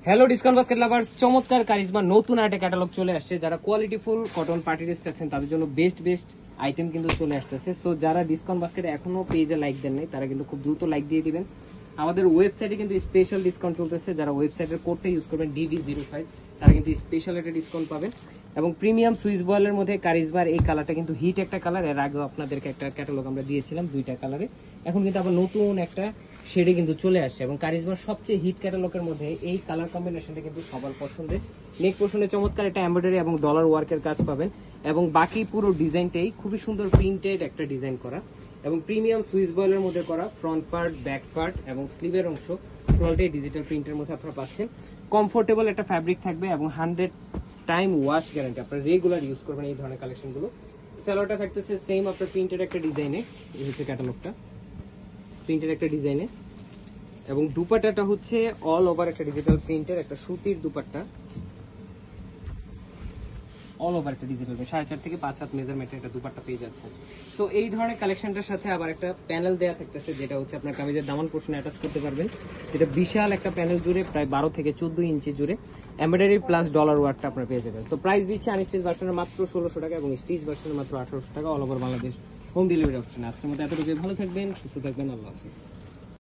Hello discount basket lovers, চমৎকার charisma নতুন একটা ক্যাটালগ চলে আসছে। যারা কোয়ালিটিফুল কটন পার্টি ড্রেস চাচ্ছেন তাদের জন্য বেস্ট আইটেম কিন্তু চলে আসতেছে। সো যারা ডিসকাউন্ট বাস্কেটে এখনো পেজে লাইক দেন নাই তারা কিন্তু খুব দ্রুত লাইক দিয়ে দিবেন। আমাদের ওয়েবসাইটে কিন্তু স্পেশাল ডিসকাউন্ট চলতেছে। যারা ওয়েবসাইটের কোডটা ইউজ করবেন DD05 তারা কিন্তু স্পেশাল একটা ডিসকাউন্ট পাবেন। এবং প্রিমিয়াম সুইস বয়েলের মধ্যে কারিজমার এই কালারটা কিন্তু হিট একটা কালার। এর আগেও আপনাদেরকে একটা ক্যাটালগ আমরা দিয়েছিলাম দুইটা কালারে, এখন কিন্তু আবার নতুন একটা শেডে কিন্তু চলে আসছে। এবং কারিজমার সবচেয়ে হিট ক্যাটালগের মধ্যে এই কালার কম্বিনেশনটা কিন্তু সবার পছন্দের। নেক পোর্শনে চমৎকার একটা এমব্রয়ডারি এবং ডলার ওয়ার্কের কাজ পাবেন। এবং বাকি পুরো ডিজাইনটাই খুবই সুন্দর প্রিন্টেড একটা ডিজাইন করা এবং প্রিমিয়াম সুইস বয়েলের মধ্যে করা। ফ্রন্ট পার্ট, ব্যাক পার্ট এবং স্লিভের অংশ টোটালটাই ডিজিটাল প্রিন্টের মধ্যে আপনারা পাচ্ছেন। কমফোর্টেবল একটা ফ্যাব্রিক থাকবে এবং 100 টাইম ওয়াশ গ্যারান্টি। আপনারা রেগুলার ইউজ করবেন এই ধরনের কালেকশনগুলো। স্যালোয়ারটা থাকতেছে সেম আপনার প্রিন্টেড একটা ডিজাইনে, এই হচ্ছে ক্যাটালগটা প্রিন্টেড একটা ডিজাইনে। এবং দুপাট্টাটা হচ্ছে অল ওভার একটা ডিজিটাল প্রিন্টের একটা সুতির দুপাট্টা, অল ওভার একটা ডিজিটাল 4.5 থেকে 5 হাত মেজারমেন্টের একটা দুপাট্টা পেয়ে যাচ্ছে। সো এই ধরনের কালেকশনটার সাথে আবার একটা প্যানেল দেওয়া থাকতেছে, যেটা হচ্ছে আপনার কামিজের দামান পোর্শনে অ্যাটাচ করতে পারবেন। এটা বিশাল একটা প্যানেল জুড়ে প্রায় 12 থেকে 14 ইঞ্চি জুড়ে এমব্রয়ডারি প্লাস ডলার ওয়ার্কটা আপনারা পেয়ে যাবেন। সো প্রাইস দিচ্ছে আনস্টিচ ভার্সনের মাত্র 1600 টাকা এবং স্টিচ ভার্সনের মাত্র 1800 টাকা, all over Bangladesh home delivery option. আজকের মতো এতটুকুই, ভালো থাকবেন, সুস্থ থাকবেন, আল্লাহ হাফেজ।